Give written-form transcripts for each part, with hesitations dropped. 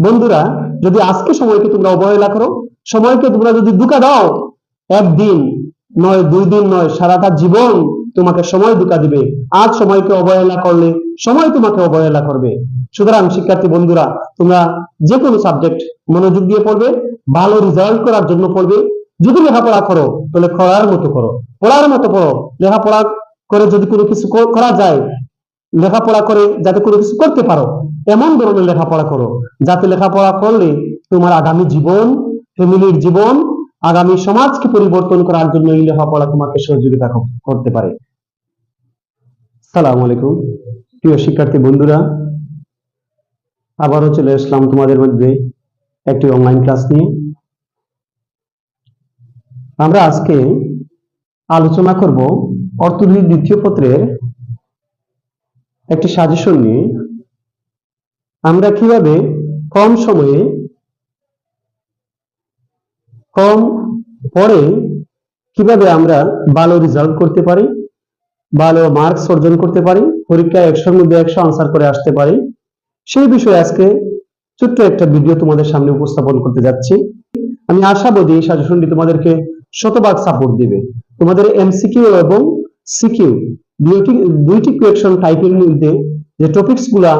বন্ধুরা, যদি আজকে সময়কে তোমরা অবহেলা করো, সময়কে তোমরা যদি ধোঁকা দাও, একদিন নয়, 2 দিন নয়, সারাটা জীবন তোমাকে সময় ধোঁকা দিবে। আজ সময়কে অবহেলা করলে সময় তোমাকে অবহেলা করবে। সুতরাং শিক্ষার্থী বন্ধুরা, তোমরা যে কোনো সাবজেক্ট মনোযোগ দিয়ে পড়বে, ভালো রেজাল্ট করার জন্য পড়বে। যদি লেখাপড়া করো তাহলে পড়ার মতো করো, পড়ার মতো পড়ো। লেখাপড়া করে যদি কোনো কিছু করা যায়, লেখাপড়া করে যাতে কোনো কিছু করতে পারো, এমন ধরনের লেখাপড়া করো যাতে লেখাপড়া করলে তোমার আগামী জীবন, ফ্যামিলির জীবন, আগামী সমাজকে পরিবর্তন করার জন্য এই লেখাপড়া তোমাকে সহযোগিতা করতে পারে। আসসালামু আলাইকুম প্রিয় শিক্ষার্থী বন্ধুরা, আবারও চলে আসলাম তোমাদের মধ্যে একটি অনলাইন ক্লাস নিয়ে। আমরা আজকে আলোচনা করব অর্থনীতি দ্বিতীয় পত্রের একটি সাজেশন নিয়ে। আমরা কিভাবে কম সময়ে, কম পড়ে কিভাবে আমরা ভালো রেজাল্ট করতে পারি, ভালো মার্কস অর্জন করতে পারি, পরীক্ষায় 100-র মধ্যে 100 আনসার করে আসতে পারি, সেই বিষয়ে আজকে ছোট্ট একটা ভিডিও তোমাদের সামনে উপস্থাপন করতে যাচ্ছি। আমি আশাবাদী এই সাজেশনটি তোমাদেরকে শতভাগ সাপোর্ট দিবে। তোমাদের এমসিকিউ এবং সিকিউ দুইটি কোয়েশ্চন টাইপের মধ্যে যে টপিকস গুলা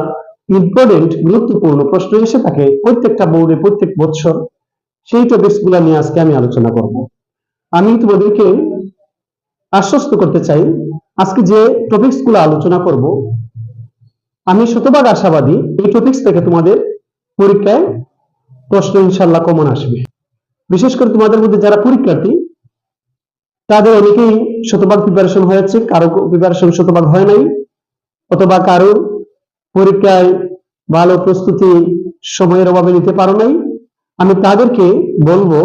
ইম্পর্টেন্ট, গুরুত্বপূর্ণ প্রশ্ন এসে থাকে প্রত্যেকটা বোর্ডে প্রত্যেক বছর, সেই টপিকস গুলা নিয়ে আজকে আমি আলোচনা করব। আমি তোমাদেরকে আশ্বস্ত করতে চাই, আজকে যে টপিকস গুলো আলোচনা করব, আমি শতভাগ আশাবাদী এই টপিকস থেকে তোমাদের পরীক্ষায় প্রশ্ন ইনশাআল্লাহ কমন আসবে। বিশেষ করে তোমাদের মধ্যে যারা পরীক্ষার্থী, তাদের অনেকেই শতভাগ প্রিপারেশন হয়েছে, কারো প্রিপারেশন শতভাগ হয় নাই, অথবা কারো পরীক্ষায় ভালো প্রস্তুতি সময়ের অভাবে নিতে পারো নাই। আমি তাদেরকে বলবো,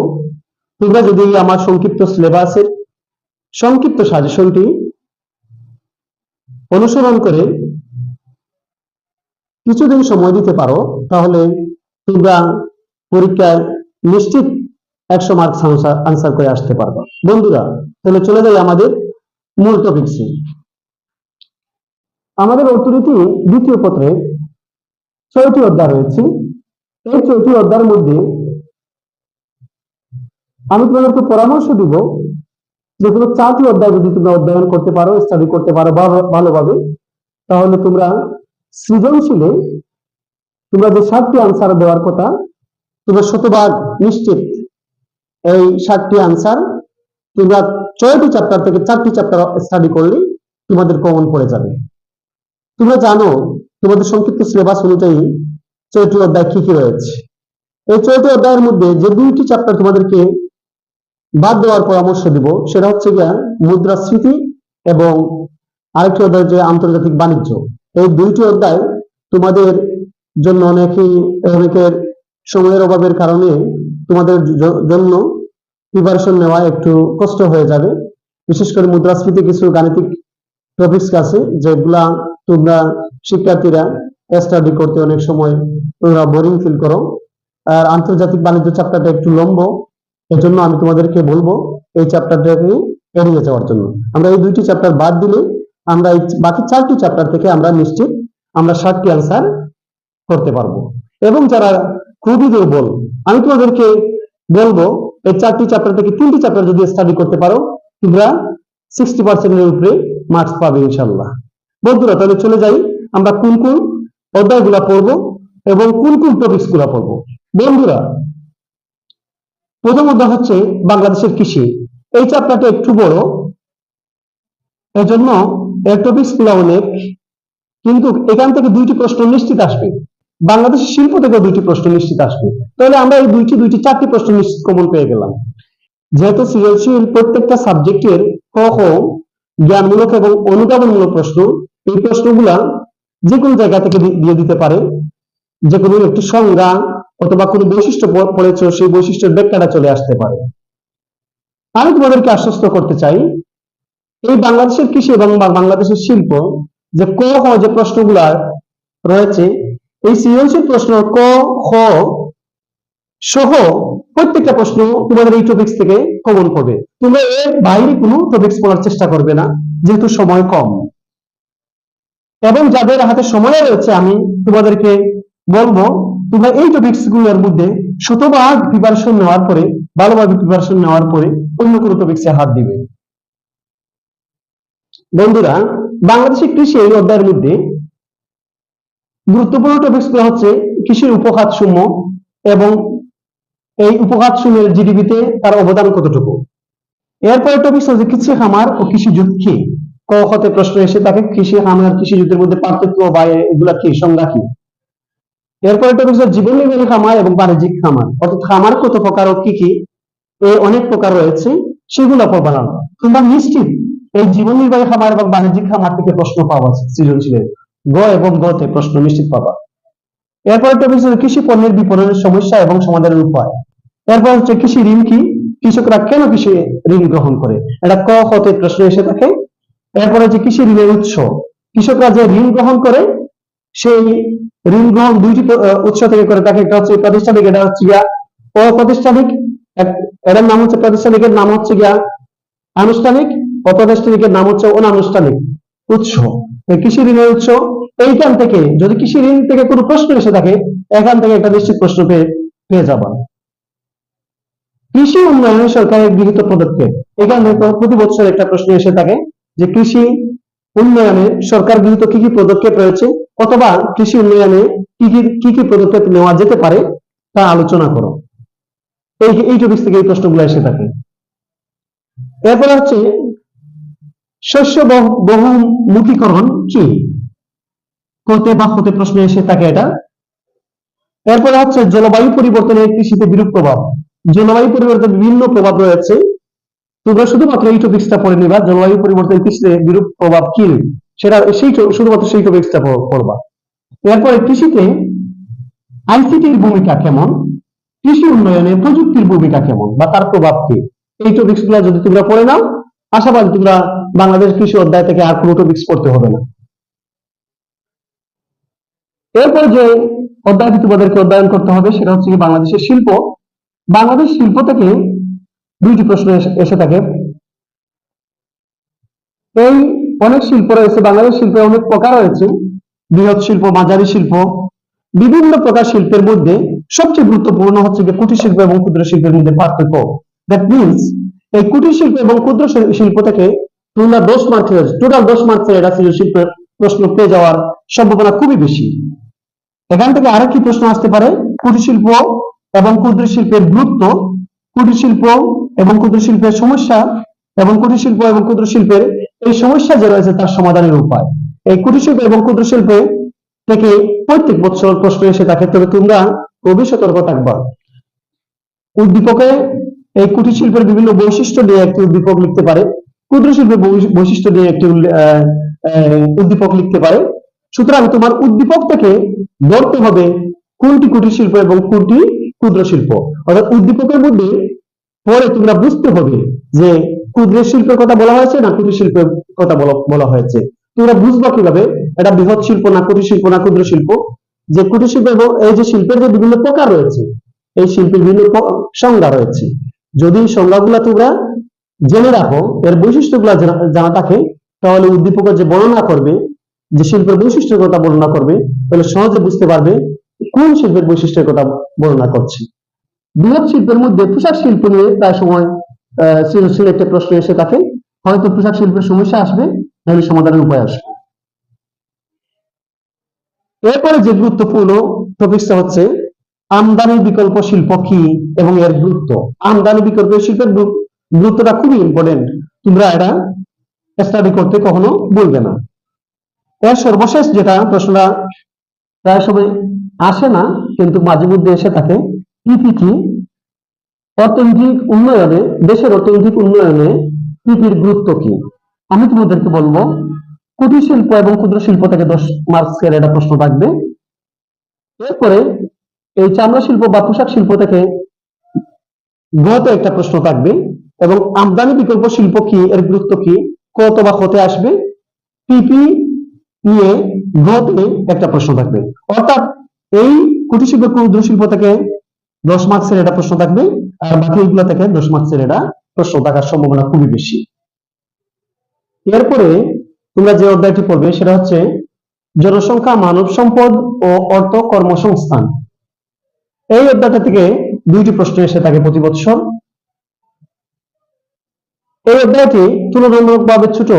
তোমরা যদি আমার সংক্ষিপ্ত সিলেবাসের সংক্ষিপ্ত সাজেশনটি অনুসরণ করে কিছুদিন সময় দিতে পারো, তাহলে তোমরা পরীক্ষায় নিশ্চিত 100 মার্কস আনসার করে আসতে পারবে। বন্ধুরা, তাহলে চলে যাই আমাদের মূল টপিকসে। আমাদের অর্থনীতি দ্বিতীয় পত্রে 6টি অধ্যায় রয়েছে। এই 6টি অধ্যায়ের মধ্যে আমি তোমাদেরকে পরামর্শ দিব, যেগুলো 4টি অধ্যায় যদি তোমরা অধ্যয়ন করতে পারো, স্টাডি করতে পারো ভালোভাবে, তাহলে তোমরা সৃজনশীলে তোমরা যে 7টি আনসার দেওয়ার কথা, তোমরা শতভাগ নিশ্চিত এই 7টি আনসার তোমরা 6টি চ্যাপ্টার থেকে 4টি চ্যাপ্টার স্টাডি করলে তোমাদের কমন পড়ে যাবে। তোমরা জানো তোমাদের সংক্ষিপ্ত সিলেবাস অনুযায়ী 6টি অধ্যায় কি কি রয়েছে। এই 6টি অধ্যায়ের মধ্যে যে 2টি চ্যাপ্টার তোমাদেরকে বাদ দেওয়ার পরামর্শ দিব, সেটা হচ্ছে গিয়া মুদ্রাস্ফীতি এবং আরেকটি অধ্যায় যে আন্তর্জাতিক বাণিজ্য। এই 2টি অধ্যায় তোমাদের জন্য অনেকের সময়ের অভাবের কারণে তোমাদের জন্য প্রিপারেশন নেওয়া একটু কষ্ট হয়ে যাবে। বিশেষ করে মুদ্রাস্ফীতি কিছু গাণিতিক টপিকস আছে যেগুলা তোমরা শিক্ষার্থীরা স্টাডি করতে অনেক সময় তোমরা বোরিং ফিল করো। আর আন্তর্জাতিক বাণিজ্য চ্যাপ্টারটা একটু লম্বা, এজন্য আমি তোমাদেরকে বলবো এই চ্যাপ্টারটাকে এড়িয়ে যাওয়ার জন্য। আমরা এই 2টি চ্যাপ্টার বাদ দিলে আমরা এই বাকি 4টি চ্যাপ্টার থেকে আমরা নিশ্চিত 7টি আনসার করতে পারবো। এবং যারা খুবই দুর্বল, আমি তোমাদেরকে বলবো এই 4টি চ্যাপ্টার থেকে 3টি চ্যাপ্টার যদি স্টাডি করতে পারো, তোমরা 60% উপরে মার্কস পাবে ইনশাআল্লাহ। বন্ধুরা, তাহলে চলে যাই আমরা কোন কোন অধ্যায়গুলো পড়বো এবং কোন কোন টপিকস গুলো পড়বো। বন্ধুরা, প্রথম অধ্যায় হচ্ছে বাংলাদেশের কৃষি। এই চ্যাপ্টারটা একটু বড়, এজন্য এর টপিকস গুলো অনেক, কিন্তু এখান থেকে 2টি প্রশ্ন নিশ্চিত আসবে। বাংলাদেশের শিল্প থেকে 2টি প্রশ্ন নিশ্চিত আসবে। তাহলে আমরা এই 4টি প্রশ্ন নিশ্চিত কমন পেয়ে গেলাম। যেহেতু সৃজনশীল প্রত্যেকটা সাবজেক্টের ক খ জ্ঞানমূলক এবং অনুধাবনমূলক প্রশ্ন, এই প্রশ্নগুলা যে কোনো জায়গা থেকে দিয়ে দিতে পারে। যে কোনো একটি সংজ্ঞা অথবা কোনো বৈশিষ্ট্য পড়েছো, সেই বৈশিষ্ট্যের ব্যাখ্যাটা চলে আসতে পারে। আমি তোমাদেরকে আশ্বস্ত করতে চাই, এই বাংলাদেশের কৃষি এবং বাংলাদেশের শিল্প যে ক খ যে প্রশ্নগুলা রয়েছে, এই সৃজনশীল প্রশ্ন ক খ সহ প্রত্যেকটা প্রশ্ন তোমাদের এই টপিকস থেকে কমন পড়বে। তোমরা এর বাইরে কোনো টপিকস পড়ার চেষ্টা করবে না, যেহেতু সময় কম। এবং যাদের হাতে সময় রয়েছে, আমি তোমাদেরকে বলবো তোমরা এই টপিকস গুলোর মধ্যে শতভাগ প্রিপারেশন নেওয়ার পরে, ভালোভাবে প্রিপারেশন নেওয়ার পরে অন্য কোনো টপিক্সে হাত দিবে। বন্ধুরা, বাংলাদেশের কৃষি এই অধ্যায়ের মধ্যে গুরুত্বপূর্ণ টপিকস গুলো হচ্ছে কৃষির উপখাত সমূহ এবং এই উপখাত সমূহের জিডিপিতে তার অবদান কতটুকু। এরপরে টপিকস হচ্ছে কৃষি খামার ও কৃষি যুদ্ধ। ক হতে প্রশ্ন এসে থাকে কৃষি খামার কৃষি যুদ্ধের মধ্যে পার্থক্য বা এগুলা কি, সংজ্ঞা কি। এরপরে টপিকস হচ্ছে জীবন নির্বাহী খামার এবং বাণিজ্যিক খামার, অর্থাৎ খামার কত প্রকার ও কি কি, এই অনেক প্রকার রয়েছে, সেগুলো পড়বা না। তোমরা নিশ্চিত এই জীবন নির্বাহী খামার এবং বাণিজ্যিক খামার থেকে প্রশ্ন পাওয়া সৃজনশীলের গ এবং গ তে প্রশ্ন নিশ্চিত পাবা। এরপরে টপিক হচ্ছে কৃষি পণ্যের বিপণনের সমস্যা এবং সমাধানের উপায়। এরপর হচ্ছে কৃষি ঋণ কি, কৃষকরা কেন কৃষি ঋণ গ্রহণ করে, এটা ক হতে প্রশ্ন এসে থাকে। এরপর হচ্ছে কৃষি ঋণের উৎস, কৃষকরা যে ঋণ গ্রহণ করে সেই ঋণ গ্রহণ দুইটি উৎস থেকে করে থাকে, একটা হচ্ছে প্রাতিষ্ঠানিক, এটা হচ্ছে গিয়া অপ্রাতিষ্ঠানিক। এটার নাম হচ্ছে প্রাতিষ্ঠানিকের নাম হচ্ছে গিয়া আনুষ্ঠানিক, অপ্রাতিষ্ঠানিকের নাম হচ্ছে অনানুষ্ঠানিক উৎস। কৃষি ঋণের উৎস, এইখান থেকে যদি কৃষি ঋণ থেকে কোনো প্রশ্ন এসে থাকে এখান থেকে একটা নিশ্চিত প্রশ্ন পেয়ে যাবা। কৃষি উন্নয়নে সরকারের গৃহীত পদক্ষেপ, এখান থেকে প্রতি বছর একটা প্রশ্ন এসে থাকে যে কৃষি উন্নয়নে সরকার গৃহীত কি কি পদক্ষেপ রয়েছে, অথবা কৃষি উন্নয়নে কি কি পদক্ষেপ নেওয়া যেতে পারে তা আলোচনা করো। এই টপিক থেকে এই প্রশ্নগুলো এসে থাকে। এরপরে হচ্ছে শস্য বহুমুখীকরণ কি, করতে বা হতে প্রশ্ন এসে থাকে এটা। এরপরে হচ্ছে জলবায়ু পরিবর্তনের কৃষিতে বিরূপ প্রভাব, জলবায়ু পরিবর্তনের বিভিন্ন প্রভাব রয়েছে, তোমরা শুধুমাত্র এই টপিকসটা পড়ে নিবা, জলবায়ু পরিবর্তনের কৃষিতে বিরূপ প্রভাব কি সেটা শুধুমাত্র সেই টপিকসটা পড়বা। এরপরে কৃষিতে আইসিটির ভূমিকা কেমন, কৃষি উন্নয়নে প্রযুক্তির ভূমিকা কেমন বা তার প্রভাব কি, এই টপিকস গুলো যদি তোমরা পড়ে নাও আশাবাদী তোমরা বাংলাদেশ কৃষি অধ্যায় থেকে আর কোনো টপিকস পড়তে হবে না। এরপর যে অধ্যায়টি তোমাদেরকে অধ্যয়ন করতে হবে সেটা হচ্ছে বাংলাদেশের শিল্প। বাংলাদেশ শিল্প থেকে দুইটি প্রশ্ন এসে থাকে। এই অনেক শিল্প রয়েছে, বাংলাদেশ শিল্পে অনেক প্রকার রয়েছে, বৃহৎ শিল্প, মাঝারি শিল্প, বিভিন্ন প্রকার শিল্পের মধ্যে সবচেয়ে গুরুত্বপূর্ণ হচ্ছে কুটির শিল্প এবং ক্ষুদ্র শিল্পের মধ্যে পার্থক্য। দ্যাট মিনস এই কুটির শিল্প এবং ক্ষুদ্র শিল্প থেকে তোমরা 10 মার্কের টোটাল 10 মার্কের এটা শিল্পের প্রশ্ন পেয়ে যাওয়ার সম্ভাবনা খুবই বেশি। এখান থেকে আরো কি প্রশ্ন আসতে পারে, কুটির শিল্প এবং ক্ষুদ্র শিল্পের গুরুত্ব, কুটির শিল্প এবং ক্ষুদ্র শিল্পের সমস্যা, এবং কুটির শিল্প এবং ক্ষুদ্র শিল্পের এই সমস্যা যে রয়েছে তার সমাধানের উপায়। এই কুটির শিল্প এবং ক্ষুদ্র শিল্পে থেকে প্রত্যেক বছর প্রশ্ন এসে থাকে, তবে তোমরা খুবই সতর্ক থাকবা। উদ্দীপকে এই কুটির শিল্পের বিভিন্ন বৈশিষ্ট্য নিয়ে একটি উদ্দীপক লিখতে পারে, ক্ষুদ্র শিল্পের বৈশিষ্ট্য নিয়ে একটি উদ্দীপক লিখতে পারে। সুতরাং তোমার উদ্দীপক থেকে ধরতে হবে কোনটি কুটির শিল্প এবং কোনটি ক্ষুদ্র শিল্প, অর্থাৎ উদ্দীপকের মধ্যে পরে তোমরা বুঝতে হবে যে ক্ষুদ্র শিল্পের কথা বলা হয়েছে না কুটির শিল্পের কথা বলা হয়েছে। তোমরা বুঝবা কিভাবে এটা বৃহৎ শিল্প না কুটির শিল্প না ক্ষুদ্র শিল্প, যে কুটির শিল্প এবং এই যে শিল্পের যে বিভিন্ন প্রকার রয়েছে, এই শিল্পের বিভিন্ন সংজ্ঞা রয়েছে। যদি সংজ্ঞাগুলা তোমরা জেনে রাখো, এর বৈশিষ্ট্যগুলা জানা থাকে, তাহলে উদ্দীপকের যে বর্ণনা করবে, যে শিল্পের বৈশিষ্ট্যের কথা বর্ণনা করবে, তাহলে সহজে বুঝতে পারবে কোন শিল্পের বৈশিষ্ট্যের কথা বর্ণনা করছে। বৃহৎ শিল্পের মধ্যে পোশাক শিল্প নিয়ে প্রায় সময় সৃজনশীল একটা প্রশ্ন এসে থাকে, হয়তো পোশাক শিল্পের সমস্যা আসবে, নাহলে সমাধানের উপায় আসবে। এরপরে যে গুরুত্বপূর্ণ টপিকটা হচ্ছে আমদানি বিকল্প শিল্প কি এবং এর গুরুত্ব। আমদানি বিকল্প শিল্পের গুরুত্বটা খুবই ইম্পর্টেন্ট, তোমরা এটা স্টাডি করতে কখনো বলবে না। এর সর্বশেষ যেটা প্রশ্নটা প্রায় সময় আসে না কিন্তু মাঝে মধ্যে এসে থাকে, পিপি অর্থনৈতিক উন্নয়নে, দেশের অর্থনৈতিক উন্নয়নে পিপির গুরুত্ব কি। আমি তোমাদেরকে বলবো কুটির শিল্প এবং ক্ষুদ্র শিল্প থেকে 10 মার্কসের এটা প্রশ্ন থাকবে। এরপরে এই চামড়া শিল্প বা পোশাক শিল্প থেকে গত একটা প্রশ্ন থাকবে, এবং আমদানি বিকল্প শিল্প কি, এর গুরুত্ব কি, কত বা হতে আসবে। পিপি নিয়ে গতে একটা প্রশ্ন থাকবে। অর্থাৎ এই কুটির শিল্প ক্ষুদ্র শিল্প থেকে 10 মার্কসের এটা প্রশ্ন থাকবে, আর বাকি এগুলো থেকে 10 মার্কসের এটা প্রশ্ন থাকার সম্ভাবনা খুবই বেশি। এরপরে তোমরা যে অধ্যায়টি পড়বে সেটা হচ্ছে জনসংখ্যা, মানব সম্পদ ও অর্থ কর্মসংস্থান। এই অধ্যায়টা থেকে দুইটি প্রশ্ন এসে থাকে প্রতি বছর। এই অধ্যায়টি তুলনামূলকভাবে ছোট,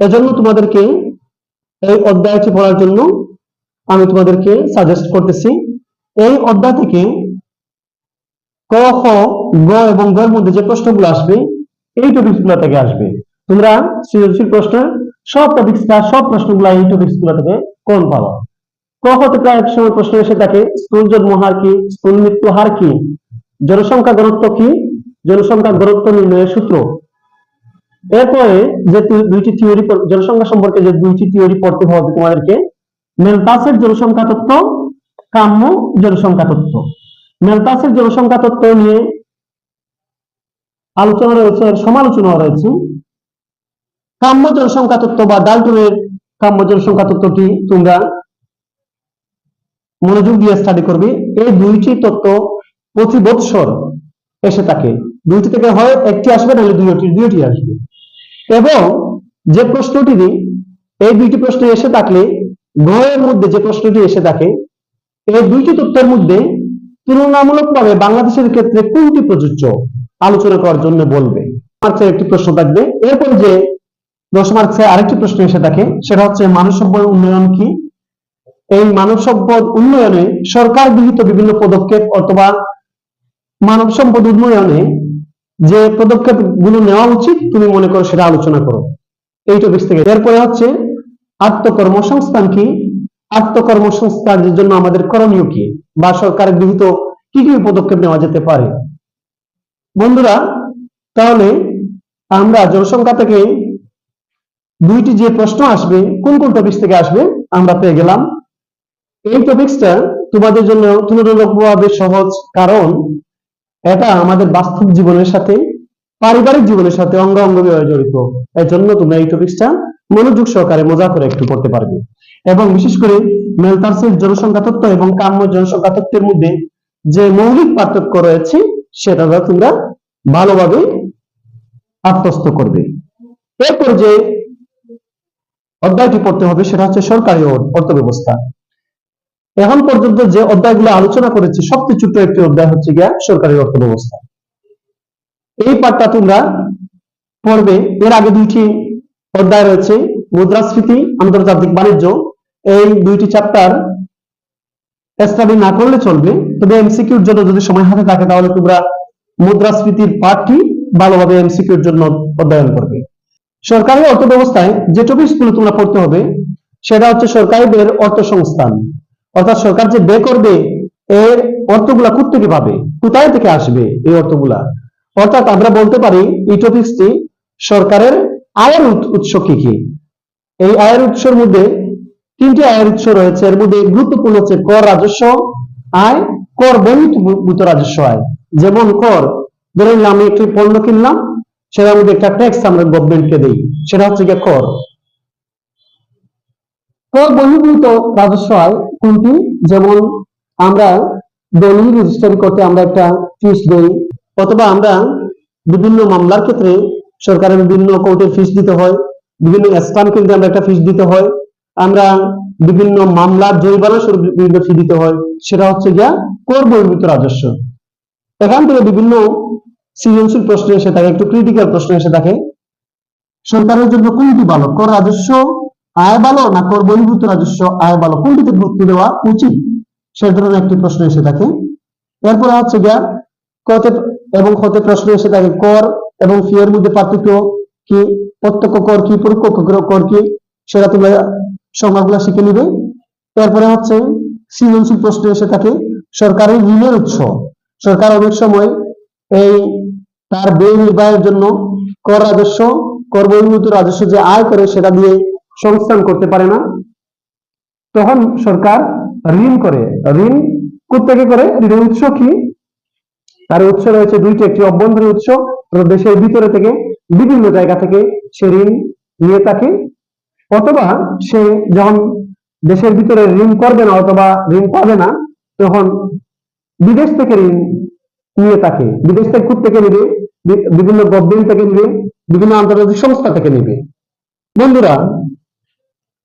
এজন্য তোমাদেরকে এই অধ্যায়টি পড়ার জন্য আমি তোমাদেরকে সাজেস্ট করতেছি। এই অধ্যায় থেকে ক, খ, গ এবং গ এর মধ্যে যে প্রশ্নগুলো আসবে এই টপিকস গুলো থেকে আসবে। তোমরা সৃজনশীল প্রশ্নের সব টপিকসটা, সব প্রশ্নগুলো এই টপিকস গুলো থেকে কোন পাবা। ক, খ থেকে এক সময় প্রশ্ন এসে থাকে স্থূল জন্ম হার কি, স্থূল মৃত্যু হার কি, জনসংখ্যা ঘনত্ব কি, জনসংখ্যা ঘনত্ব নির্ণয়ের সূত্র। এরপরে যে দুইটি থিওরি, জনসংখ্যা সম্পর্কে যে দুইটি থিওরি পড়তে হবে তোমাদেরকে, মেলতাসের জনসংখ্যা তত্ত্ব, কাম্য জনসংখ্যা তত্ত্ব। মেলতাসের জনসংখ্যা তত্ত্ব নিয়ে আলোচনা রয়েছে, সমালোচনা রয়েছে। কাম্য জনসংখ্যা তত্ত্ব বা ডাল্টনের কাম্য জনসংখ্যা তত্ত্বটি তোমরা মনোযোগ দিয়ে স্টাডি করবে। এই দুইটি তত্ত্ব প্রতি বৎসর এসে থাকে, দুইটি থেকে হয় একটি আসবে, নাহলে দুইটি আসবে। এবং যে প্রশ্নটি এই দুইটি প্রশ্ন এসে থাকলে গ এর মধ্যে যে প্রশ্নটি এসে থাকে, এই দুইটি তত্ত্বের মধ্যে তুলনামূলকভাবে বাংলাদেশের ক্ষেত্রে কোনটি প্রযোজ্য আলোচনা করার জন্য বলবে। মার্কসের একটি প্রশ্ন থাকবে। এরপর যে 10 মার্কসে আরেকটি প্রশ্ন এসে থাকে, সেটা হচ্ছে মানব সম্পদ উন্নয়ন কি। এই মানব সম্পদ উন্নয়নে সরকার গৃহীত বিভিন্ন পদক্ষেপ অথবা মানব সম্পদ উন্নয়নে যে পদক্ষেপ গুলো নেওয়া উচিত তুমি মনে করো, সেটা আলোচনা করো এই টপিক থেকে। এরপরে হচ্ছে আত্মকর্মসংস্থান কি, আত্মকর্মসংস্থানের জন্য আমাদের করণীয় কি, বা সরকার গৃহীত কি কি পদক্ষেপ নেওয়া যেতে পারে। বন্ধুরা, তাহলে আমরা জনসংখ্যা থেকে দুইটি যে প্রশ্ন আসবে, কোন কোন টপিক থেকে আসবে আমরা পেয়ে গেলাম। এই টপিকসটা তোমাদের জন্য তুলনামূলকভাবে সহজ, কারণ এটা আমাদের বাস্তব জীবনের সাথে, পারিবারিক জীবনের সাথে অঙ্গাঙ্গিভাবে জড়িত। এর জন্য তোমরা এই টপিকসটা মনোযোগ সহকারে মজা করে একটু পড়তে পারবে। এবং বিশেষ করে মেলতাসের জনসংখ্যা তত্ত্ব এবং কাম্য জনসংখ্যা তত্ত্বের মধ্যে যে মৌলিক পার্থক্য রয়েছে সেটা তোমরা ভালোভাবে আত্মস্থ করবে। এরপর যে অধ্যায়টি পড়তে হবে সেটা হচ্ছে সরকারি অর্থ ব্যবস্থা। এখন পর্যন্ত যে অধ্যায়গুলো আলোচনা করেছি সবচেয়ে ছোট্ট একটি অধ্যায় হচ্ছে গিয়া সরকারি অর্থ ব্যবস্থা। এই পাঠটা তোমরা পড়বে। এর আগে দুইটি অধ্যায় রয়েছে, মুদ্রাস্ফীতি, আন্তর্জাতিক বাণিজ্য। এই দুইটি চ্যাপ্টার স্টাডি না করলে চলবে, তবে এমসিকিউর জন্য যদি সময় হাতে থাকে তাহলে তোমরা মুদ্রাস্ফীতির পাঠটি ভালোভাবে এমসিকিউর জন্য অধ্যয়ন করবে। সরকারি অর্থ ব্যবস্থায় যে টপিকসগুলো তোমরা পড়তে হবে সেটা হচ্ছে সরকারি ব্যয়ের অর্থ সংস্থান, অর্থাৎ সরকার যে ব্যয় করবে এর অর্থগুলা কোত্থেকে পাবে, কোথায় থেকে আসবে এই অর্থগুলা। অর্থাৎ আমরা বলতে পারি এই টপিকসটি সরকারের আয়ের উৎস কি কি। এই আয়ের উৎসের মধ্যে তিনটি আয়ের উৎস রয়েছে। এর মধ্যে গুরুত্বপূর্ণ হচ্ছে কর রাজস্ব আয়, কর বহির্ভূত রাজস্ব আয়। যেমন কর, ধরে নিলাম আমি একটি পণ্য কিনলাম, সেটার মধ্যে একটা ট্যাক্স আমরা গভর্নমেন্টকে দেই, সেটা হচ্ছে গিয়ে কর। কর বহির্ভূত রাজস্ব আয় কোনটি? যেমন আমরা দলিল রেজিস্ট্রি করতে আমরা একটা ফিস দেই, অথবা আমরা বিভিন্ন মামলার ক্ষেত্রে সরকারের বিভিন্ন কোর্টের ফিস দিতে হয়, বিভিন্ন স্ট্যাম্প কিনতে আমরা একটা ফিস দিতে হয়, আমরা বিভিন্ন মামলার জরিমানা স্বরূপ বিভিন্ন ফি দিতে হয়, সেটা হচ্ছে গিয়া কর বহির্ভূত রাজস্ব। এখান থেকে বিভিন্ন সৃজনশীল প্রশ্ন এসে থাকে, একটু ক্রিটিক্যাল প্রশ্ন এসে থাকে। সরকারের জন্য কোনটি ভালো, কর রাজস্ব আয় ভালো না কর বহির্ভূত রাজস্ব আয় ভালো, কোনটিতে গুরুত্ব দেওয়া উচিত, সে ধরনের একটি প্রশ্ন এসে থাকে। এরপরে হচ্ছে গিয়া কতে এবং ক্ষতে প্রশ্ন এসে থাকে কর এবং ফি এর মধ্যে পার্থক্য কি, প্রত্যক্ষ কর কি, পরোক্ষ কর কি, সেটা তোমরা সংজ্ঞাগুলো শিখে নিবে। এরপরে হচ্ছে সৃজনশীল প্রশ্ন এসে থাকে সরকারের ঋণের উৎস। সরকার অনেক সময় এই তার ব্যয় নির্বাহের জন্য কর রাজস্ব, কর বহির্ভূত রাজস্ব যে আয় করে সেটা দিয়ে সংস্থান করতে পারে না, তখন সরকার ঋণ করে। ঋণ কোত্থেকে করে, ঋণের উৎস কি, তার উৎস রয়েছে দুইটি, একটি অভ্যন্তরীণ উৎস, দেশের ভিতরে থেকে বিভিন্ন জায়গা থেকে সে ঋণ নিয়ে থাকে, অথবা সে যখন দেশের ভিতরে ঋণ করবে না অথবা ঋণ পাবে না তখন বিদেশ থেকে ঋণ নিয়ে থাকে। বিদেশ থেকে কোত্থেকে নেবে, বিভিন্ন গভর্নমেন্ট থেকে নেবে, বিভিন্ন আন্তর্জাতিক সংস্থা থেকে নেবে। বন্ধুরা,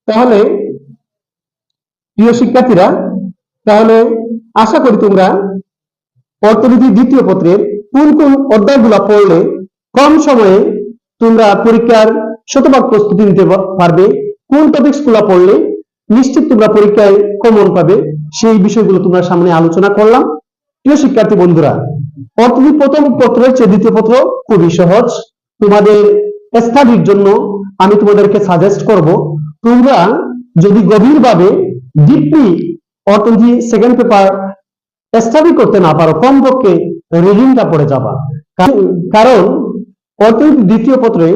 তাহলে প্রিয় শিক্ষার্থীরা, তাহলে আশা করি তোমরা অর্থনীতি দ্বিতীয় পত্রের কোন কোন অধ্যায়গুলো পড়লে কম সময়ে তোমরা পরীক্ষার শতভাগ প্রস্তুতি নিতে পারবে, কোন টপিকস গুলো পড়লে নিশ্চিত তোমরা পরীক্ষায় কমন পাবে, সেই বিষয়গুলো তোমরা সামনে আলোচনা করলাম। প্রিয় শিক্ষার্থী বন্ধুরা, অর্থনীতি প্রথম পত্রের চেয়ে দ্বিতীয় পত্র খুবই সহজ। তোমাদের স্টাডির জন্য আমি তোমাদেরকে সাজেস্ট করব, তোমরা যদি গভীরভাবে ডিপলি অর্থনীতি সেকেন্ড পেপার স্টাডি করতে না পারো, কমপক্ষে রিডিংটা পড়ে যাবা। কারণ অর্থনীতি দ্বিতীয় পত্রে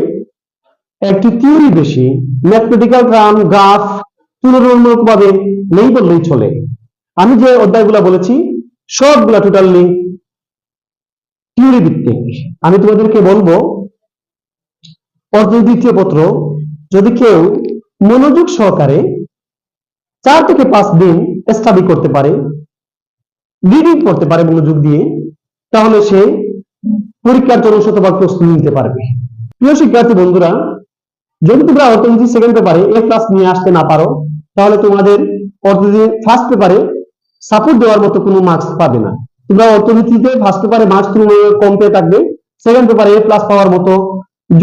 একটি থিওরি বেশি, ম্যাথমেটিক্যাল টার্ম গ্রাফ তুলনামূলকভাবে নেই বললেই চলে। আমি যে অধ্যায়গুলো বলেছি সবগুলা টোটালি থিওরি ভিত্তিক। আমি তোমাদেরকে বলবো অর্থনীতি দ্বিতীয় পত্র যদি কেউ মনোযোগ সহকারে 4 থেকে 5 দিন স্টাডি করতে পারে, রিডিং করতে পারে মনোযোগ দিয়ে, তাহলে সে পরীক্ষার জন্য শতভাগ প্রস্তুতি নিতে পারবে। প্রিয় শিক্ষার্থী বন্ধুরা, যদি তোমরা অর্থনীতি সেকেন্ড পেপারে এ প্লাস নিয়ে আসতে না পারো, তাহলে তোমাদের অর্থনীতি ফার্স্ট পেপারে সাপোর্ট দেওয়ার মতো কোনো মার্কস পাবে না। তোমরা অর্থনীতিতে ফার্স্ট পেপারে মার্কস কম পেয়ে থাকবে, সেকেন্ড পেপারে এ প্লাস পাওয়ার মতো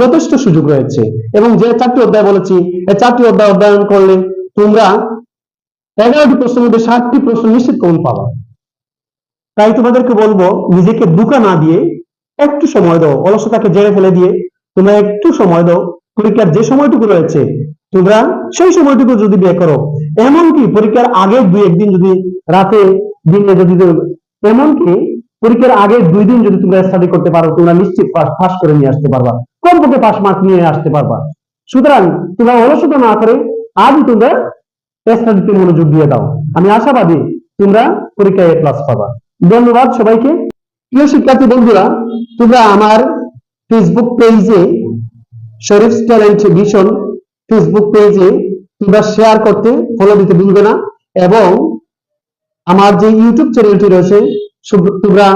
যথেষ্ট সুযোগ রয়েছে। এবং যে 4টি অধ্যায় বলেছি, এই 4টি অধ্যায় অধ্যয়ন করলে তোমরা 11টি প্রশ্নের মধ্যে 7টি প্রশ্ন নিশ্চিত কমন পাবা। তাই তোমাদেরকে বলবো, নিজেকে ধোঁকা না দিয়ে একটু সময় দাও, অলসতাকে জেরে ফেলে দিয়ে তোমরা একটু সময় দাও। পরীক্ষার যে সময়টুকু রয়েছে তোমরা সেই সময়টুকু যদি বের করো, এমনকি পরীক্ষার আগের 2-1 দিন যদি রাতে দিনে যদি, এমনকি পরীক্ষার আগের 2 দিন যদি তোমরা স্টাডি করতে পারো, তোমরা নিশ্চিত পাস করে নিয়ে আসতে পারবা, কমপক্ষে পাস মার্ক নিয়ে আসতে পারবা। সুতরাং তোমরা অলসতা না করে আজই তোমরা স্টাডিতে মনোযোগ দিয়ে দাও। আমি আশাবাদী তোমরা পরীক্ষায় এ প্লাস পাবা। ধন্যবাদ সবাইকে। প্রিয় শিক্ষার্থী বন্ধুরা, তোমরা আমার ফেসবুক পেজে শরীফ ট্যালেন্ট ভিশন ফেসবুক পেজে তোমরা শেয়ার করতে, ফলো দিতে ভুলবে না। এবং আমার যে ইউটিউব চ্যানেলটি রয়েছে তোমরা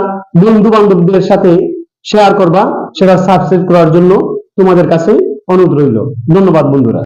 বন্ধু বান্ধবদের সাথে শেয়ার করবা, সেটা সাবস্ক্রাইব করার জন্য তোমাদের কাছে অনুরোধ রইল। ধন্যবাদ বন্ধুরা।